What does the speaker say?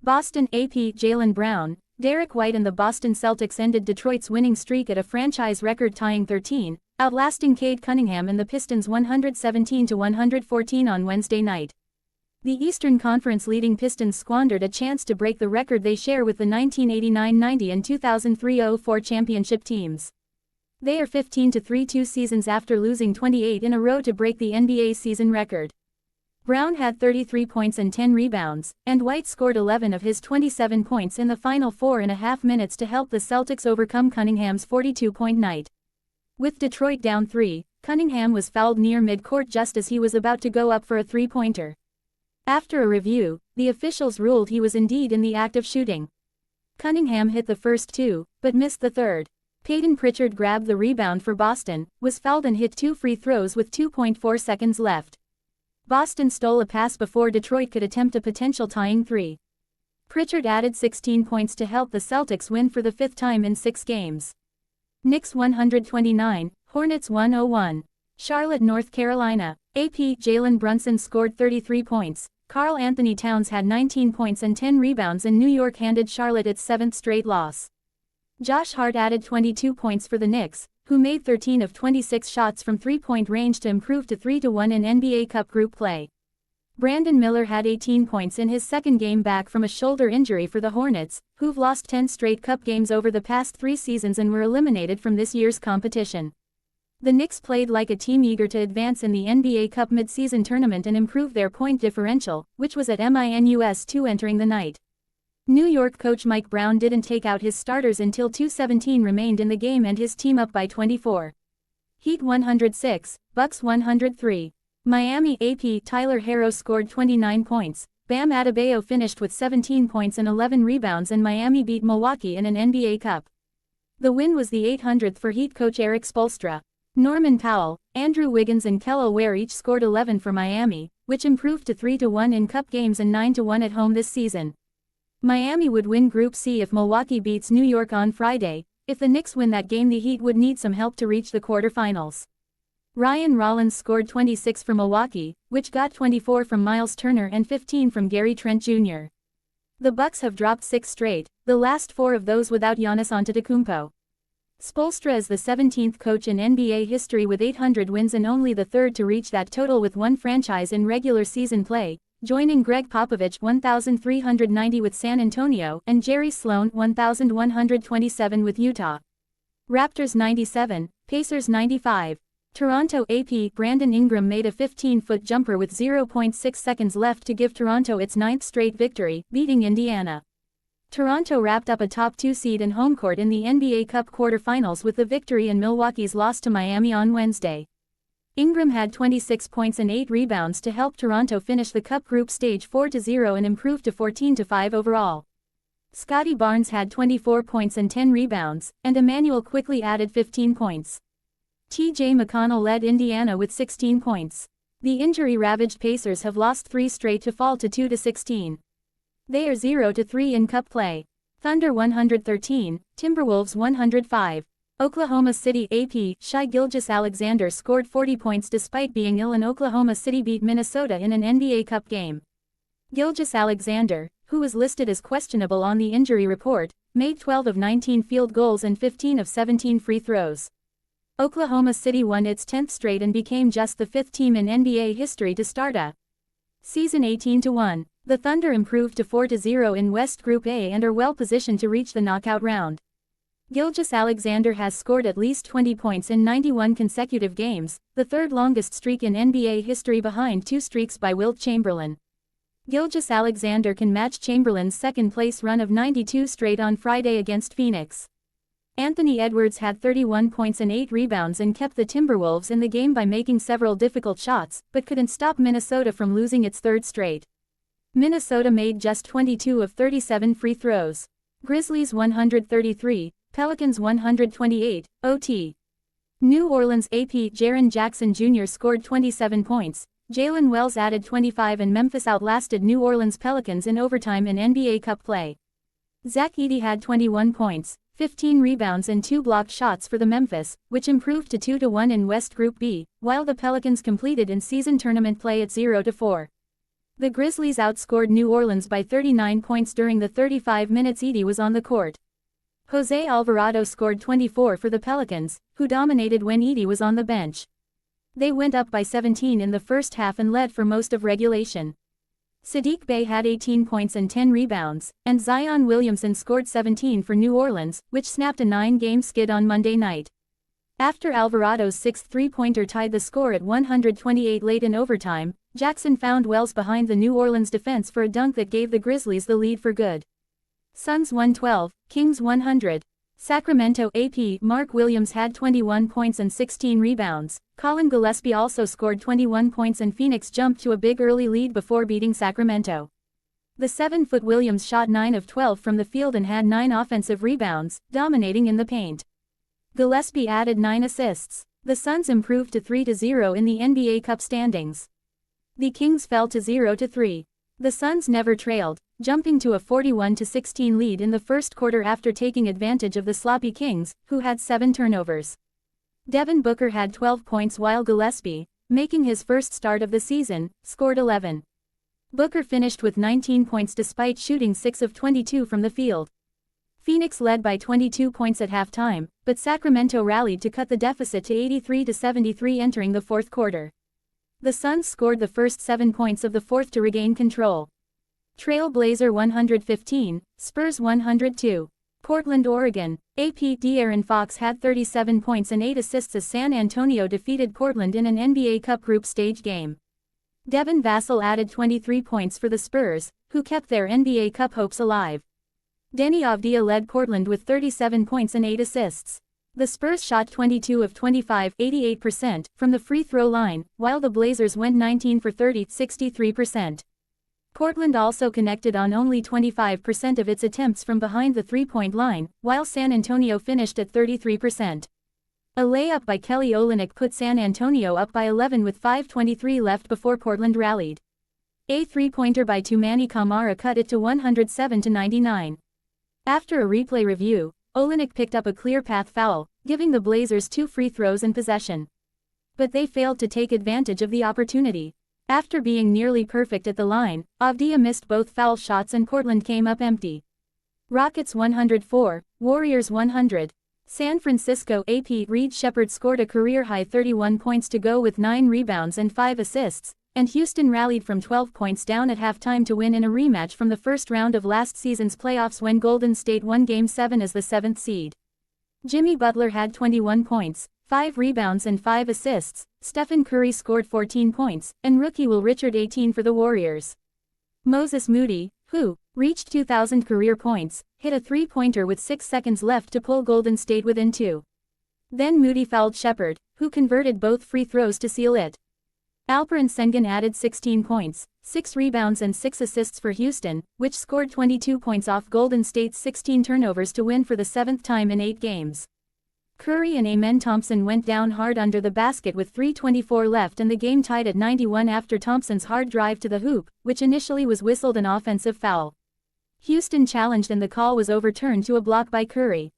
Boston AP Jaylen Brown, Derek White and the Boston Celtics ended Detroit's winning streak at a franchise record-tying 13, outlasting Cade Cunningham and the Pistons 117-114 on Wednesday night. The Eastern Conference leading Pistons squandered a chance to break the record they share with the 1989-90 and 2003-04 championship teams. They are 15-3 2 seasons after losing 28 in a row to break the NBA season record. Brown had 33 points and 10 rebounds, and White scored 11 of his 27 points in the final 4.5 minutes to help the Celtics overcome Cunningham's 42-point night. With Detroit down 3, Cunningham was fouled near midcourt just as he was about to go up for a three-pointer. After a review, the officials ruled he was indeed in the act of shooting. Cunningham hit the first two, but missed the third. Peyton Pritchard grabbed the rebound for Boston, was fouled and hit 2 free throws with 2.4 seconds left. Boston stole a pass before Detroit could attempt a potential tying 3. Pritchard added 16 points to help the Celtics win for the 5th time in 6 games. Knicks 129, Hornets 101. Charlotte, North Carolina. AP Jalen Brunson scored 33 points. Karl Anthony Towns had 19 points and 10 rebounds, and New York handed Charlotte its 7th straight loss. Josh Hart added 22 points for the Knicks, who made 13 of 26 shots from three-point range to improve to 3-1 in NBA Cup group play. Brandon Miller had 18 points in his second game back from a shoulder injury for the Hornets, who've lost 10 straight Cup games over the past 3 seasons and were eliminated from this year's competition. The Knicks played like a team eager to advance in the NBA Cup midseason tournament and improve their point differential, which was at -2 entering the night. New York coach Mike Brown didn't take out his starters until 2:17 remained in the game and his team up by 24. Heat 106, Bucks 103. Miami AP Tyler Herro scored 29 points. Bam Adebayo finished with 17 points and 11 rebounds, and Miami beat Milwaukee in an NBA Cup. The win was the 800th for Heat coach Eric Spoelstra. Norman Powell, Andrew Wiggins and Kelly Oubre each scored 11 for Miami, which improved to 3-1 in Cup games and 9-1 at home this season. Miami would win Group C if Milwaukee beats New York on Friday. If the Knicks win that game, the Heat would need some help to reach the quarterfinals. Ryan Rollins scored 26 for Milwaukee, which got 24 from Miles Turner and 15 from Gary Trent Jr. The Bucks have dropped 6 straight, the last 4 of those without Giannis Antetokounmpo. Spoelstra is the 17th coach in NBA history with 800 wins and only the 3rd to reach that total with one franchise in regular season play, joining Greg Popovich 1,390 with San Antonio and Jerry Sloan 1,127 with Utah. Raptors 97, Pacers 95. Toronto AP Brandon Ingram made a 15-foot jumper with 0.6 seconds left to give Toronto its 9th straight victory, beating Indiana. Toronto wrapped up a top 2 seed in home court in the NBA Cup quarterfinals with the victory in Milwaukee's loss to Miami on Wednesday. Ingram had 26 points and 8 rebounds to help Toronto finish the Cup group stage 4-0 and improve to 14-5 overall. Scotty Barnes had 24 points and 10 rebounds, and Emmanuel quickly added 15 points. T.J. McConnell led Indiana with 16 points. The injury-ravaged Pacers have lost 3 straight to fall to 2-16. They are 0-3 in Cup play. Thunder 113, Timberwolves 105. Oklahoma City AP Shai Gilgeous-Alexander scored 40 points despite being ill, and Oklahoma City beat Minnesota in an NBA Cup game. Gilgeous-Alexander, who was listed as questionable on the injury report, made 12 of 19 field goals and 15 of 17 free throws. Oklahoma City won its 10th straight and became just the 5th team in NBA history to start a season 18-1. The Thunder improved to 4-0 in West Group A and are well positioned to reach the knockout round. Gilgeous-Alexander has scored at least 20 points in 91 consecutive games, the 3rd longest streak in NBA history behind 2 streaks by Wilt Chamberlain. Gilgeous-Alexander can match Chamberlain's second-place run of 92 straight on Friday against Phoenix. Anthony Edwards had 31 points and 8 rebounds and kept the Timberwolves in the game by making several difficult shots, but couldn't stop Minnesota from losing its 3rd straight. Minnesota made just 22 of 37 free throws. Grizzlies 133, Pelicans 128, OT. New Orleans AP Jaren Jackson Jr. scored 27 points, Jalen Wells added 25, and Memphis outlasted New Orleans Pelicans in overtime in NBA Cup play. Zach Edey had 21 points, 15 rebounds and 2 blocked shots for the Memphis, which improved to 2-1 in West Group B, while the Pelicans completed in-season tournament play at 0-4. The Grizzlies outscored New Orleans by 39 points during the 35 minutes Edey was on the court. Jose Alvarado scored 24 for the Pelicans, who dominated when Edey was on the bench. They went up by 17 in the first half and led for most of regulation. Saddiq Bey had 18 points and 10 rebounds, and Zion Williamson scored 17 for New Orleans, which snapped a 9-game skid on Monday night. After Alvarado's sixth three-pointer tied the score at 128 late in overtime, Jackson found Wells behind the New Orleans defense for a dunk that gave the Grizzlies the lead for good. Suns 112, Kings 100. Sacramento AP Mark Williams had 21 points and 16 rebounds. Colin Gillespie also scored 21 points and Phoenix jumped to a big early lead before beating Sacramento. The 7-foot Williams shot 9 of 12 from the field and had 9 offensive rebounds, dominating in the paint. Gillespie added 9 assists. The Suns improved to 3-0 in the NBA Cup standings. The Kings fell to 0-3. The Suns never trailed, jumping to a 41-16 lead in the first quarter after taking advantage of the sloppy Kings, who had 7 turnovers. Devin Booker had 12 points while Gillespie, making his first start of the season, scored 11. Booker finished with 19 points despite shooting 6 of 22 from the field. Phoenix led by 22 points at halftime, but Sacramento rallied to cut the deficit to 83-73 entering the fourth quarter. The Suns scored the first 7 points of the fourth to regain control. Trail Blazer 115, Spurs 102. Portland, Oregon. AP De'Aaron Fox had 37 points and 8 assists as San Antonio defeated Portland in an NBA Cup group stage game. Devin Vassell added 23 points for the Spurs, who kept their NBA Cup hopes alive. Denny Avdija led Portland with 37 points and 8 assists. The Spurs shot 22 of 25, 88%, from the free throw line, while the Blazers went 19 for 30, 63%. Portland also connected on only 25% of its attempts from behind the three-point line, while San Antonio finished at 33%. A layup by Kelly Olynyk put San Antonio up by 11 with 5:23 left before Portland rallied. A three-pointer by Toumani Camara cut it to 107-99. After a replay review, Olynyk picked up a clear path foul, giving the Blazers 2 free throws in possession. But they failed to take advantage of the opportunity. After being nearly perfect at the line, Avdija missed both foul shots and Portland came up empty. Rockets 104, Warriors 100. San Francisco AP Reed Shepherd scored a career-high 31 points to go with 9 rebounds and 5 assists, and Houston rallied from 12 points down at halftime to win in a rematch from the first round of last season's playoffs when Golden State won Game 7 as the 7th seed. Jimmy Butler had 21 points, 5 rebounds and 5 assists, Stephen Curry scored 14 points, and rookie Will Richard 18 for the Warriors. Moses Moody, who reached 2,000 career points, hit a three-pointer with 6 seconds left to pull Golden State within 2. Then Moody fouled Shepherd, who converted both free throws to seal it. Alperen Sengun added 16 points, 6 rebounds and 6 assists for Houston, which scored 22 points off Golden State's 16 turnovers to win for the 7th time in 8 games. Curry and Amen Thompson went down hard under the basket with 3:24 left and the game tied at 91 after Thompson's hard drive to the hoop, which initially was whistled an offensive foul. Houston challenged and the call was overturned to a block by Curry.